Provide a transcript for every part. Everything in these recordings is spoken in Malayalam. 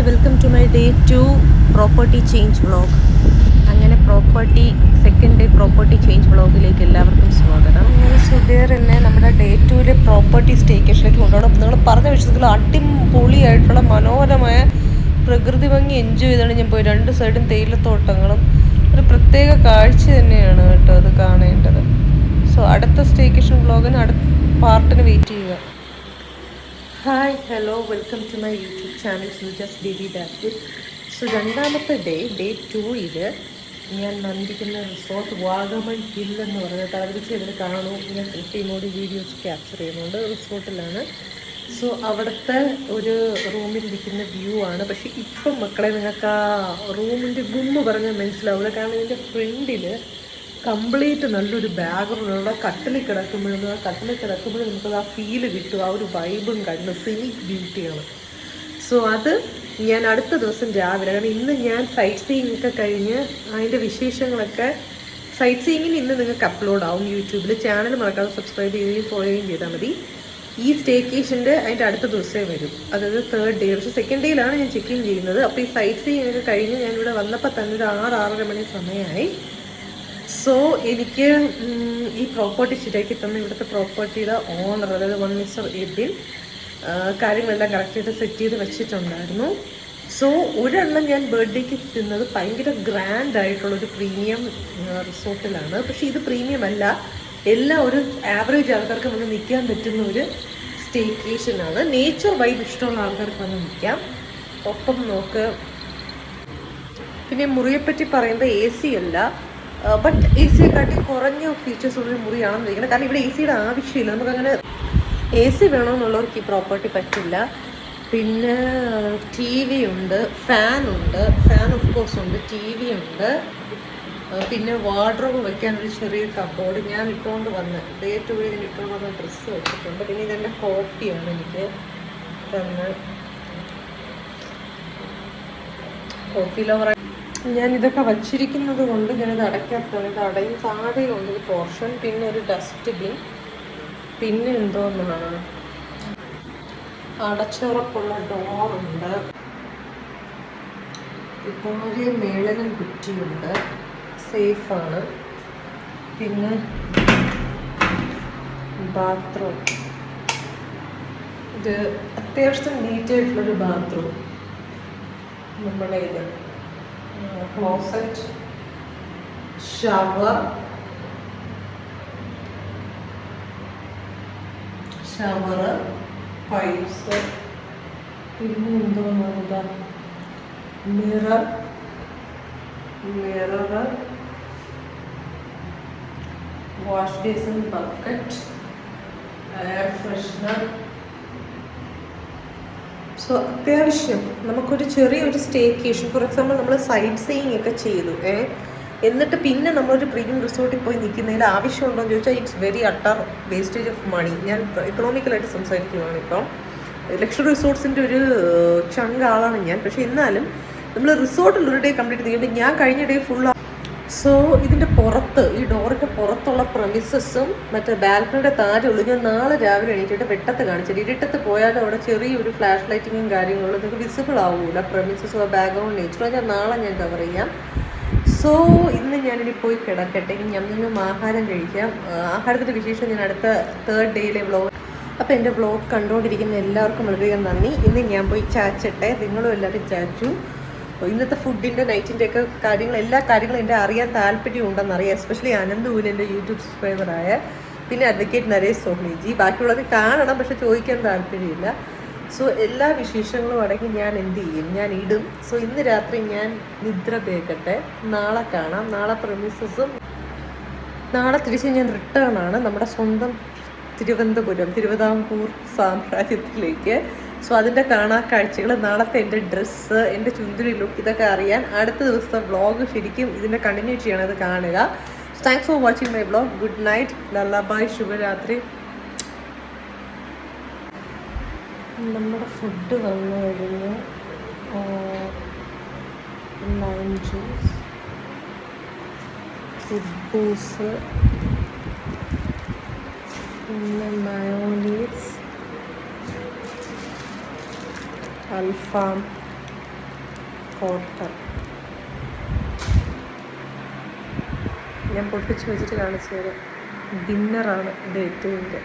Hi, welcome to my day 2 property change vlog. അങ്ങനെ സെക്കൻഡ് ഡേ പ്രോപ്പർട്ടി ചേഞ്ച് വ്ളോഗിലേക്ക് എല്ലാവർക്കും സ്വാഗതം. അങ്ങനെ സുധീർ എന്നെ നമ്മുടെ ഡേ 2 പ്രോപ്പർട്ടി സ്റ്റേക്കേഷനിലേക്ക് കൊണ്ടുപോകണം. നിങ്ങൾ പറഞ്ഞ വിഷയത്തിൽ അടിപൊളിയായിട്ടുള്ള മനോഹരമായ പ്രകൃതി ഭംഗി എൻജോയ് ചെയ്താണ് ഞാൻ പോയി. രണ്ട് സൈഡും തേയിലത്തോട്ടങ്ങളും ഒരു പ്രത്യേക കാഴ്ച തന്നെയാണ് കേട്ടോ അത് കാണേണ്ടത്. സോ അടുത്ത സ്റ്റേക്കേഷൻ വ്ളോഗിന് അടുത്ത പാർട്ടിന് വെയിറ്റ് ചെയ്യുക. Hi, hello, welcome to my YouTube channel Suja's baby ഡാറ്റ്. സോ രണ്ടാമത്തെ ഡേ 2 ഞാൻ വന്നിരിക്കുന്ന റിസോർട്ട് വാഗമൺ ഹിൽ എന്ന് പറയുന്നത് തലതിരിച്ച് ഇതിൽ കാണൂ. ഞാൻ സെൽഫിമോട് വീഡിയോസ് ക്യാപ്ചർ ചെയ്യുന്നുണ്ട്. റിസോർട്ടിലാണ്. സോ അവിടുത്തെ ഒരു റൂമിലിരിക്കുന്ന വ്യൂ ആണ്. പക്ഷേ ഇപ്പം മക്കളെ നിങ്ങൾക്ക് ആ റൂമിൻ്റെ ഗുമ്മ് പറഞ്ഞാൽ മനസ്സിലാവില്ല. കാരണം ഇതിൻ്റെ ഫ്രണ്ടിൽ കംപ്ലീറ്റ് നല്ലൊരു ബാക്ക്ഗ്രൗണ്ട്. കട്ടിലിൽ കിടക്കുമ്പോഴും നമുക്കത് ആ ഫീല് കിട്ടും. ആ ഒരു വൈബും കണ്ട് സിനിക് ബ്യൂട്ടിയാണ്. സോ അത് ഞാൻ അടുത്ത ദിവസം രാവിലെ, കാരണം ഇന്ന് ഞാൻ സൈറ്റ് സീയിങ് ഒക്കെ കഴിഞ്ഞ് അതിൻ്റെ വിശേഷങ്ങളൊക്കെ സൈറ്റ് സീയിങ്ങിന് ഇന്ന് നിങ്ങൾക്ക് അപ്ലോഡ് ആവും യൂട്യൂബിൽ. ചാനൽ മറക്കാതെ സബ്സ്ക്രൈബ് ചെയ്യുകയും ഫോളോ ചെയ്യുകയും ചെയ്താൽ മതി. ഈ സ്റ്റേക്കേഷൻ്റെ അതിൻ്റെ അടുത്ത ദിവസമേ വരും, അതായത് 3rd ഡേ. പക്ഷേ 2nd ഡേയിലാണ് ഞാൻ ചെക്ക് ഇൻ ചെയ്യുന്നത്. അപ്പോൾ ഈ സൈറ്റ് സീയിങ് ഒക്കെ കഴിഞ്ഞ് ഞാനിവിടെ വന്നപ്പോൾ തന്നെ ഒരു 6-6:30 മണി സമയമായി. സോ എനിക്ക് ഈ പ്രോപ്പർട്ടി ശരിയാക്കി തന്ന ഇവിടുത്തെ പ്രോപ്പർട്ടിയുടെ ഓണർ, അതായത് വൺ മിസ്റ്റർ എബിൻ, കാര്യങ്ങളെല്ലാം കറക്റ്റായിട്ട് സെറ്റ് ചെയ്ത് വെച്ചിട്ടുണ്ടായിരുന്നു. സോ ഒരെണ്ണം ഞാൻ ബർത്ത്ഡേക്ക് തിന്നത് ഭയങ്കര ഗ്രാൻഡ് ആയിട്ടുള്ളൊരു പ്രീമിയം റിസോർട്ടിലാണ്. പക്ഷേ ഇത് പ്രീമിയം അല്ല, എല്ലാം ഒരു ആവറേജ് ആൾക്കാർക്ക് വന്ന് നിൽക്കാൻ പറ്റുന്ന ഒരു സ്റ്റേക്കേഷനാണ്. നേച്ചർ വൈബ് ഇഷ്ടമുള്ള ആൾക്കാർക്ക് വന്ന് നിൽക്കാം. ഒപ്പം നോക്ക്. പിന്നെ മുറിയെപ്പറ്റി പറയുമ്പോൾ AC അല്ല, ബട്ട് AC-യെക്കാട്ടി കുറഞ്ഞ ഫീച്ചേഴ്സ് ഉള്ളൊരു മുറിയാണെന്ന് വിളിക്കണം. കാരണം ഇവിടെ AC-യുടെ ആവശ്യമില്ല. നമുക്കങ്ങനെ AC വേണമെന്നുള്ളവർക്ക് ഈ പ്രോപ്പർട്ടി പറ്റില്ല. പിന്നെ TV ഉണ്ട്, ഫാനുണ്ട്, ഫാൻ ഓഫ് കോഴ്സ് ഉണ്ട്, TV ഉണ്ട്. പിന്നെ വാർഡ്രോബ് വയ്ക്കാനൊരു ചെറിയ കബോർഡ് ഞാൻ ഇട്ടുകൊണ്ട് വന്ന് ഡേ 2 ഞാൻ ഇട്ടുകൊണ്ട് വന്ന ഡ്രസ്സ് വെച്ചിട്ടുണ്ട്. പിന്നെ ഇതെൻ്റെ കോപ്പിയാണ് എനിക്ക് തന്ന് കോപ്പി ലവർ. ഞാനിതൊക്കെ വച്ചിരിക്കുന്നത് കൊണ്ട് ഞാനിത് അടയ്ക്കാത്തതാണ്. ഇത് അടയും. താഴെയുണ്ട് ഒരു പോർഷൻ, പിന്നെ ഒരു ഡസ്റ്റ്ബിൻ, പിന്നെ എന്തോന്നാണ് അടച്ചുറപ്പുള്ള ഡോറുണ്ട്. താഴെ മേളനും കുറ്റിയുണ്ട്, സേഫാണ്. പിന്നെ ബാത്റൂം, ഇത് അത്യാവശ്യം നീറ്റായിട്ടുള്ളൊരു ബാത്റൂം. നമ്മളെ ഇത് ക്ലോസറ്റ്, ഷവർ, പൈപ്സ്, പിന്നെ എന്തോന്നാ mirror, wash basin, bucket, air freshener. So അത്യാവശ്യം നമുക്കൊരു ചെറിയൊരു സ്റ്റേക്കേഷൻ, ഫോർ എക്സാമ്പിൾ നമ്മൾ സൈറ്റ് സീയിങ് ഒക്കെ ചെയ്തു എന്നിട്ട് പിന്നെ നമ്മളൊരു പ്രീമിയം റിസോർട്ടിൽ പോയി നിൽക്കുന്നതിൽ ആവശ്യമുണ്ടോ എന്ന് ചോദിച്ചാൽ it's very utter wastage of money. ഞാൻ ഇക്കണോമിക്കലായിട്ട് സംസാരിക്കുകയാണ്. ഇപ്പം ലക്ഷറി റിസോർട്ട്സിൻ്റെ ഒരു ചങ്ക് ആളാണ് ഞാൻ. പക്ഷേ എന്നാലും നമ്മൾ റിസോർട്ടിൽ ഒരു ഡേ കംപ്ലീറ്റ് ചെയ്യുമ്പോൾ ഞാൻ കഴിഞ്ഞ ഡേ ഫുൾ. സോ ഇതിൻ്റെ പുറത്ത്, ഈ ഡോറിൻ്റെ പുറത്തുള്ള പ്രമിസസും മറ്റേ ബാൽക്കണിയുടെ താഴെയുള്ളൂ ഞാൻ നാളെ രാവിലെ എണീറ്റിട്ട് വെട്ടത്ത് കാണിച്ചത്. ഇരുട്ടത്ത് പോയാലും അവിടെ ചെറിയൊരു ഫ്ലാഷ് ലൈറ്റിങ്ങും കാര്യങ്ങളും നിങ്ങൾക്ക് വിസിബിൾ ആവൂല. പ്രമിസസും ബാക്ക്ഗ്രൗണ്ട് നേച്ചറും ഞാൻ നാളെ ഞാൻ കവർ ചെയ്യാം. സോ ഇന്ന് ഞാനിനി പോയി കിടക്കട്ടെ. ഇനി ഞമ്മ ആഹാരം കഴിക്കാം. ആഹാരത്തിൻ്റെ വിശേഷം ഞാൻ അടുത്ത 3rd ഡേയിലെ വ്ളോഗ്. അപ്പോൾ എൻ്റെ വ്ളോഗ് കണ്ടുകൊണ്ടിരിക്കുന്ന എല്ലാവർക്കും വളരെയധികം നന്ദി. ഇന്ന് ഞാൻ പോയി ചാച്ചട്ടെ. നിങ്ങളും എല്ലാവരും ചാച്ചു. ഇന്നത്തെ ഫുഡിൻ്റെ നൈറ്റിൻ്റെ ഒക്കെ എല്ലാ കാര്യങ്ങളും എൻ്റെ അറിയാൻ താല്പര്യം ഉണ്ടെന്നറിയാം. എസ്പെഷ്യലി അനന്തുവിന്, എൻ്റെ യൂട്യൂബ് സബ്സ്ക്രൈബറായ, പിന്നെ അഡ്വക്കേറ്റ് നരേഷ് സോഹ്ലിജി. ബാക്കിയുള്ളത് കാണണം, പക്ഷെ ചോദിക്കാൻ താല്പര്യമില്ല. സോ എല്ലാ വിശേഷങ്ങളും അടങ്ങി ഞാൻ എന്ത് ചെയ്യും, ഞാൻ ഇടും. സോ ഇന്ന് രാത്രി ഞാൻ നിദ്ര പേക്കട്ടെ. നാളെ കാണാം. നാളെ പ്രമിസസും നാളെ തിരിച്ച് ഞാൻ റിട്ടേൺ ആണ് നമ്മുടെ സ്വന്തം തിരുവിതാംകൂർ സാമ്രാജ്യത്തിലേക്ക്. സോ അതിൻ്റെ കാഴ്ചകൾ, നാളത്തെ എൻ്റെ ഡ്രസ്സ്, എൻ്റെ ചുന്ദരി ലുക്ക്, ഇതൊക്കെ അറിയാൻ അടുത്ത ദിവസത്തെ വ്ളോഗ് ശരിക്കും ഇതിൻ്റെ കണ്ടിന്യൂറ്റി ആണ്. അത് കാണുക. Thanks for watching my vlog. Good night, lullaby, ശുഭരാത്രി. നമ്മുടെ ഫുഡ് വന്നു കഴിഞ്ഞ് ലൈം ജ്യൂസ്, കുബൂസ്, പിന്നെ മയോണീസ്, അൽഫാം, പോർട്ടർ. ഞാൻ പൊട്ടിച്ച് വെച്ചിട്ട് കാണിച്ചു തരാം. ഡിന്നറാണ് ഡേറ്റുവിൻ്റെ.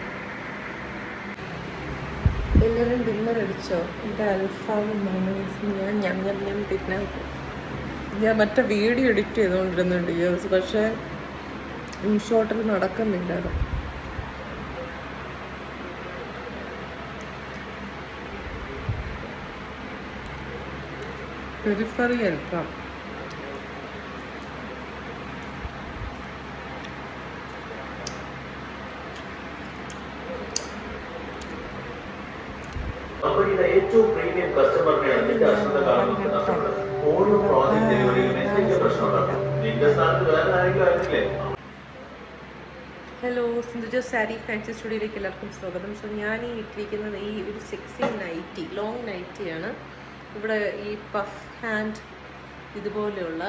എല്ലാവരും ഡിന്നർ അടിച്ചോ? എൻ്റെ അൽഫാമും മൊമൈസും ഞാൻ തിന്നാക്കും. ഞാൻ മറ്റേ വീഡിയോ എഡിറ്റ് ചെയ്തുകൊണ്ടിരുന്നുണ്ട് യേഴ്സ്, പക്ഷേ ഇൻഷോട്ടിൽ നടക്കുന്നില്ല അത്. പെരിഫറി അൽഫാം. ഏറ്റവും പ്രീമിയം കസ്റ്റമറിനെ ഓരോ പ്രോജക്ട് ഡെലിവറിയും പ്രശ്നമുണ്ടാകും. നിന്റെ സ്ഥാനത്ത് വേറെ ആരെങ്കിലും ആയിരുന്നില്ലേ? ഹലോ, സിന്ധുജ സാരി ഫാൻസി സ്റ്റുഡിയോയിലേക്ക് എല്ലാവർക്കും സ്വാഗതം. സോ ഞാൻ ഈ ഇട്ടിരിക്കുന്നത് ഈ ഒരു സെക്സി നൈറ്റി, ലോങ് നൈറ്റിയാണ്. ഇവിടെ ഈ പഫ് ഹാൻഡ് ഇതുപോലെയുള്ള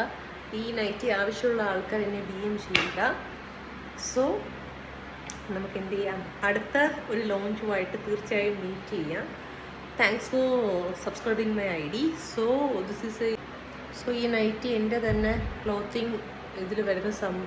ഈ നൈറ്റി ആവശ്യമുള്ള ആൾക്കാർ എന്നെ DM ചെയ്യില്ല. സോ നമുക്ക് എന്ത് ചെയ്യാം, അടുത്ത ഒരു ലോഞ്ചുമായിട്ട് തീർച്ചയായും മീറ്റ് ചെയ്യാം. Thanks for subscribing my ID. So ഈ നൈറ്റി എൻ്റെ തന്നെ ക്ലോത്തിങ് ഇതിൽ വരുന്ന സംഭവം